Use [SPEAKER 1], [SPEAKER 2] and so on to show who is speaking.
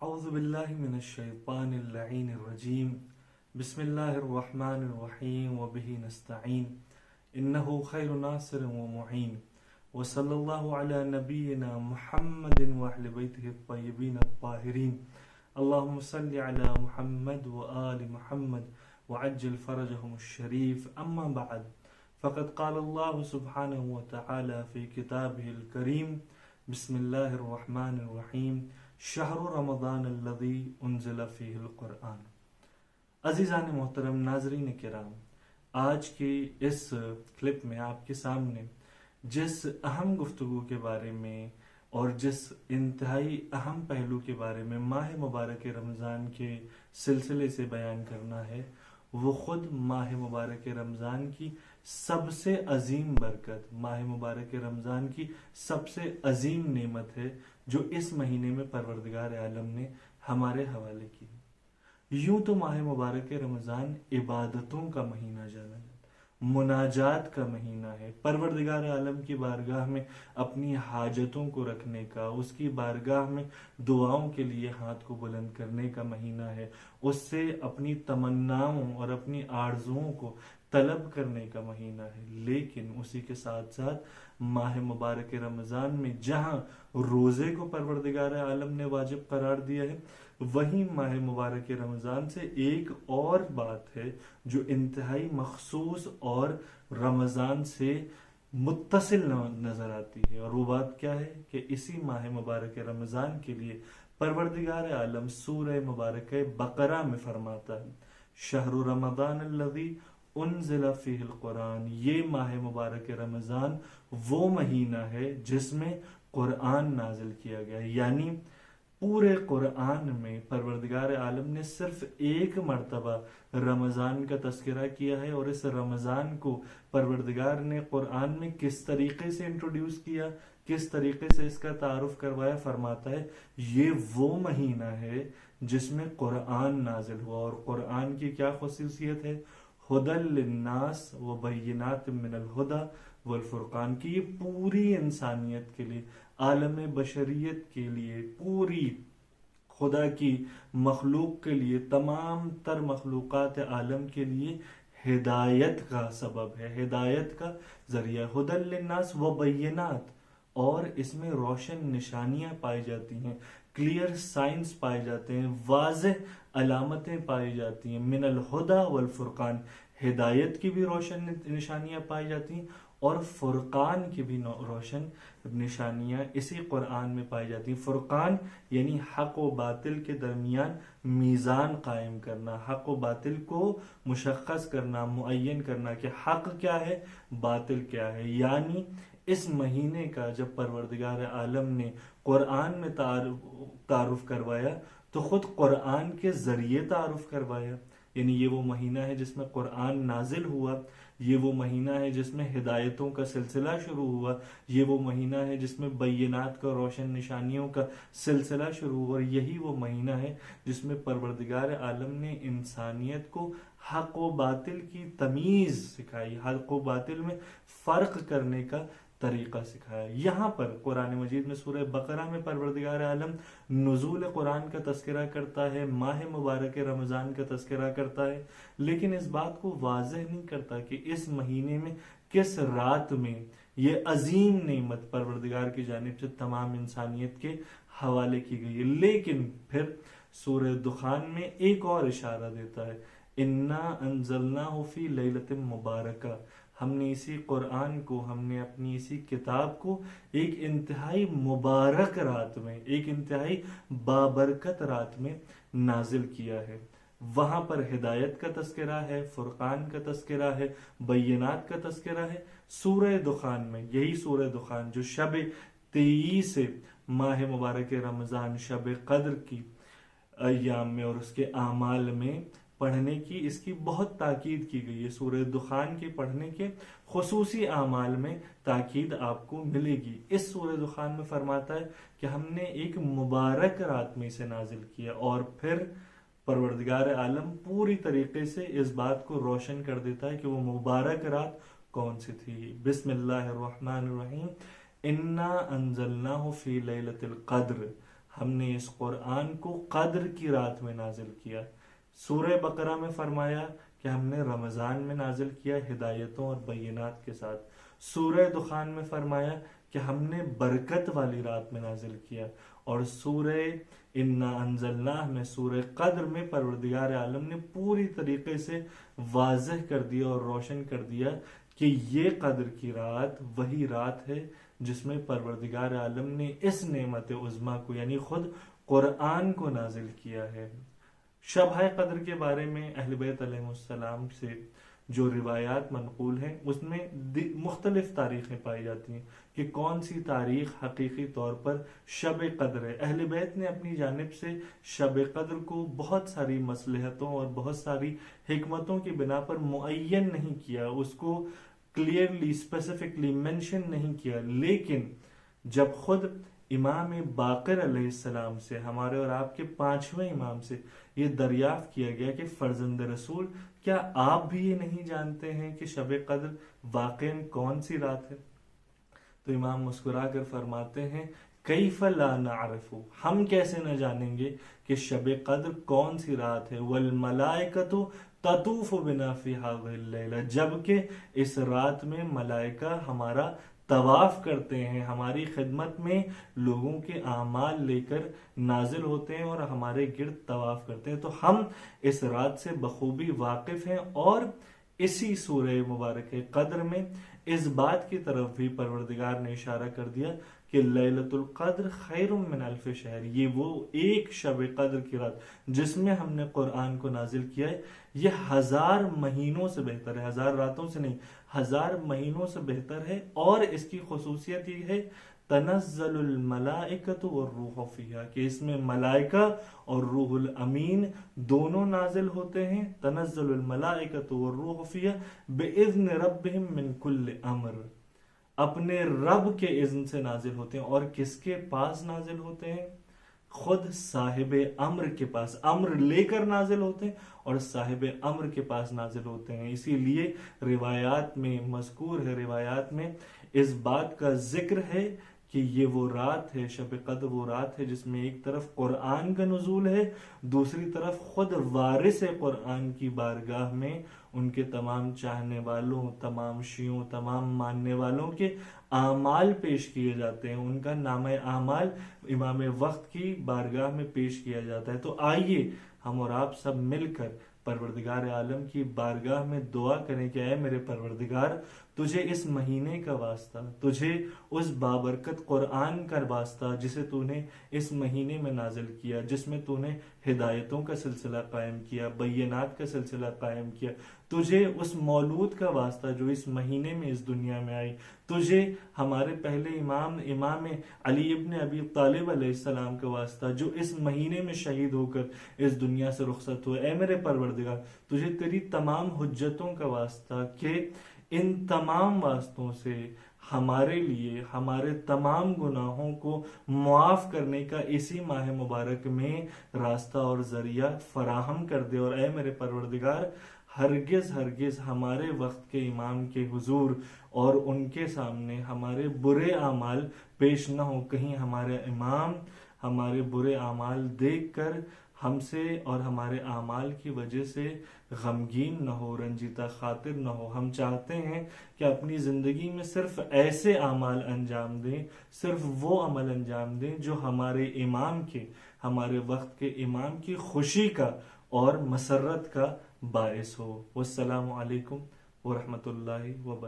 [SPEAKER 1] أعوذ بالله من الشيطان اللعين الرجيم بسم الله الرحمن الرحيم وبه نستعين إنه خير ناصر ومعين وصلى الله على نبينا محمد وأهل بيته الطيبين الطاهرين اللهم صل على محمد وآل محمد وعجل فرجهم الشريف أما بعد فقد قال الله سبحانه وتعالى في كتابه الكريم بسم الله الرحمن الرحيم شہر رمضان الذی انزل فیہ القرآن۔ عزیزان محترم، ناظرین کرام، آج کی اس کلپ میں آپ کے سامنے جس اہم گفتگو کے بارے میں اور جس انتہائی اہم پہلو کے بارے میں ماہ مبارک رمضان کے سلسلے سے بیان کرنا ہے، وہ خود ماہ مبارک رمضان کی سب سے عظیم برکت، ماہ مبارک رمضان کی سب سے عظیم نعمت ہے جو اس مہینے میں پروردگار عالم نے ہمارے حوالے کی۔ یوں تو ماہ مبارک رمضان عبادتوں کا مہینہ جانا جاتا ہے، مناجات کا مہینہ ہے، پروردگار عالم کی بارگاہ میں اپنی حاجتوں کو رکھنے کا، اس کی بارگاہ میں دعاؤں کے لیے ہاتھ کو بلند کرنے کا مہینہ ہے، اس سے اپنی تمناؤں اور اپنی آرزوؤں کو طلب کرنے کا مہینہ ہے۔ لیکن اسی کے ساتھ ساتھ ماہ مبارک رمضان میں جہاں روزے کو پروردگار عالم نے واجب قرار دیا ہے، وہیں ماہ مبارک رمضان سے ایک اور بات ہے جو انتہائی مخصوص اور رمضان سے متصل نظر آتی ہے، اور وہ بات کیا ہے کہ اسی ماہ مبارک رمضان کے لیے پروردگار عالم سورہ مبارک بقرہ میں فرماتا ہے شہر رمضان الذی انزل فیہ القرآن، یہ ماہ مبارک رمضان وہ مہینہ ہے جس میں قرآن نازل کیا گیا ہے۔ یعنی پورے قرآن میں پروردگار عالم نے صرف ایک مرتبہ رمضان کا تذکرہ کیا ہے، اور اس رمضان کو پروردگار نے قرآن میں کس طریقے سے انٹروڈیوس کیا، کس طریقے سے اس کا تعارف کروایا، فرماتا ہے یہ وہ مہینہ ہے جس میں قرآن نازل ہوا۔ اور قرآن کی کیا خصوصیت ہے؟ ہدی للناس وبینات من الہدی والفرقان، کی یہ پوری انسانیت کے لیے، عالم بشریت کے لیے، پوری خدا کی مخلوق کے لیے، تمام تر مخلوقات عالم کے لیے ہدایت کا سبب ہے، ہدایت کا ذریعہ۔ ہدی للناس وبینات، اور اس میں روشن نشانیاں پائی جاتی ہیں، کلیئر سائنس پائے جاتے ہیں، واضح علامتیں پائی جاتی ہیں، من الہدی والفرقان، ہدایت کی بھی روشن نشانیاں پائی جاتی ہیں اور فرقان کی بھی روشن نشانیاں اسی قرآن میں پائی جاتی ہیں۔ فرقان یعنی حق و باطل کے درمیان میزان قائم کرنا، حق و باطل کو مشخص کرنا، معین کرنا کہ حق کیا ہے، باطل کیا ہے۔ یعنی اس مہینے کا جب پروردگار عالم نے قرآن میں تعارف کروایا تو خود قرآن کے ذریعے تعارف کروایا، یعنی یہ وہ مہینہ ہے جس میں قرآن نازل ہوا، یہ وہ مہینہ ہے جس میں ہدایتوں کا سلسلہ شروع ہوا، یہ وہ مہینہ ہے جس میں بینات کا، روشن نشانیوں کا سلسلہ شروع ہوا، اور یہی وہ مہینہ ہے جس میں پروردگار عالم نے انسانیت کو حق و باطل کی تمیز سکھائی، حق و باطل میں فرق کرنے کا طریقہ سکھایا۔ یہاں پر قرآن مجید میں سورہ بقرہ میں پروردگار عالم نزول قرآن کا تذکرہ کرتا ہے، ماہ مبارک رمضان کا تذکرہ کرتا ہے، لیکن اس بات کو واضح نہیں کرتا کہ اس مہینے میں کس رات میں یہ عظیم نعمت پروردگار کی جانب سے تمام انسانیت کے حوالے کی گئی ہے۔ لیکن پھر سورہ دخان میں ایک اور اشارہ دیتا ہے، انا انزلناہ فی لیلۃ مبارکہ، ہم نے اسی قرآن کو، ہم نے اپنی اسی کتاب کو ایک انتہائی مبارک رات میں، ایک انتہائی بابرکت رات میں نازل کیا ہے۔ وہاں پر ہدایت کا تذکرہ ہے، فرقان کا تذکرہ ہے، بینات کا تذکرہ ہے۔ سورہ دخان میں، یہی سورہ دخان جو شب 23 ماہ مبارک رمضان، شب قدر کی ایام میں اور اس کے اعمال میں پڑھنے کی، اس کی بہت تاکید کی گئی ہے۔ سورہ دخان کے پڑھنے کے خصوصی اعمال میں تاکید آپ کو ملے گی۔ اس سورہ دخان میں فرماتا ہے کہ ہم نے ایک مبارک رات میں اسے نازل کیا، اور پھر پروردگار عالم پوری طریقے سے اس بات کو روشن کر دیتا ہے کہ وہ مبارک رات کون سی تھی۔ بسم اللہ الرحمن الرحیم، انا انزلناہ فی لیلۃ القدر، ہم نے اس قرآن کو قدر کی رات میں نازل کیا۔ سورہ بقرہ میں فرمایا کہ ہم نے رمضان میں نازل کیا ہدایتوں اور بینات کے ساتھ۔ سورہ دخان میں فرمایا کہ ہم نے برکت والی رات میں نازل کیا، اور سورہ انا انزلناہ میں، سورہ قدر میں پروردگار عالم نے پوری طریقے سے واضح کر دیا اور روشن کر دیا کہ یہ قدر کی رات وہی رات ہے جس میں پروردگار عالم نے اس نعمت عظمیٰ کو یعنی خود قرآن کو نازل کیا ہے۔ شب قدر کے بارے میں اہل بیت علیہ السلام سے جو روایات منقول ہیں اس میں مختلف تاریخیں پائی جاتی ہیں کہ کون سی تاریخ حقیقی طور پر شب قدر ہے۔ اہل بیت نے اپنی جانب سے شب قدر کو بہت ساری مصلحتوں اور بہت ساری حکمتوں کی بنا پر معین نہیں کیا، اس کو کلیئرلی اسپیسیفکلی مینشن نہیں کیا، لیکن جب خود امام باقر علیہ السلام سے، ہمارے اور آپ کے 5ویں امام سے یہ دریافت کیا گیا کہ فرزند رسول کیا آپ بھی یہ نہیں جانتے ہیں کہ شب قدر واقعاً کون سی رات ہے؟ تو امام مسکرا کر فرماتے ہیں کیف لا نعرف، ہم کیسے نہ جانیں گے کہ شب قدر کون سی رات ہے، والملائکۃ تطوف بنا فی هذه اللیلہ، جبکہ اس رات میں ملائکہ ہمارا طواف کرتے ہیں، ہماری خدمت میں لوگوں کے اعمال لے کر نازل ہوتے ہیں اور ہمارے گرد طواف کرتے ہیں۔ تو ہم اس رات سے بخوبی واقف ہیں، اور اسی سورہ مبارک قدر میں اس بات کی طرف بھی پروردگار نے اشارہ کر دیا کہ لیلۃ القدر خیر من الف شہر، یہ وہ ایک شب قدر کی رات جس میں ہم نے قرآن کو نازل کیا ہے، یہ 1000 مہینوں سے بہتر ہے، 1000 راتوں سے نہیں، 1000 مہینوں سے بہتر ہے۔ اور اس کی خصوصیت یہ ہے تنزل الملائکۃ والروح فیہا، کہ اس میں ملائکہ اور روح الامین دونوں نازل ہوتے ہیں۔ تنزل الملائکۃ والروح فیہا باذن ربہم من کل امر، اپنے رب کے اذن سے نازل ہوتے ہیں، اور کس کے پاس نازل ہوتے ہیں؟ خود صاحب امر کے پاس، امر لے کر نازل ہوتے ہیں اور صاحب امر کے پاس نازل ہوتے ہیں۔ اسی لیے روایات میں مذکور ہے، روایات میں اس بات کا ذکر ہے کہ یہ وہ رات ہے، شب قدر وہ رات ہے جس میں ایک طرف قرآن کا نزول ہے، دوسری طرف خود وارث قرآن کی بارگاہ میں ان کے تمام چاہنے والوں، تمام شیعوں، تمام ماننے والوں کے اعمال پیش کیے جاتے ہیں، ان کا نامہ اعمال امام وقت کی بارگاہ میں پیش کیا جاتا ہے۔ تو آئیے ہم اور آپ سب مل کر پروردگار عالم کی بارگاہ میں دعا کریں کہ اے میرے پروردگار، تجھے اس مہینے کا واسطہ، تجھے اس بابرکت قرآن کا واسطہ جسے تو نے اس مہینے میں نازل کیا، جس میں تو نے ہدایتوں کا سلسلہ قائم کیا، بینات کا سلسلہ قائم کیا، تجھے اس مولود کا واسطہ جو اس مہینے میں اس دنیا میں آئی، تجھے ہمارے پہلے امام علی ابن ابی طالب علیہ السلام کا واسطہ جو اس مہینے میں شہید ہو کر اس دنیا سے رخصت ہوئے، اے میرے پروردگار تجھے تیری تمام حجتوں کا واسطہ کہ ان تمام واسطوں سے ہمارے لیے ہمارے تمام گناہوں کو معاف کرنے کا اسی ماہ مبارک میں راستہ اور ذریعہ فراہم کر دے، اور اے میرے پروردگار ہرگز ہرگز ہمارے وقت کے امام کے حضور اور ان کے سامنے ہمارے برے اعمال پیش نہ ہو، کہیں ہمارے امام ہمارے برے اعمال دیکھ کر ہم سے اور ہمارے اعمال کی وجہ سے غمگین نہ ہو، رنجیدہ خاطر نہ ہو۔ ہم چاہتے ہیں کہ اپنی زندگی میں صرف ایسے اعمال انجام دیں، صرف وہ عمل انجام دیں جو ہمارے امام کے، ہمارے وقت کے امام کی خوشی کا اور مسرت کا باعث ہو۔ والسلام علیکم ورحمۃ اللہ وبرکاتہ۔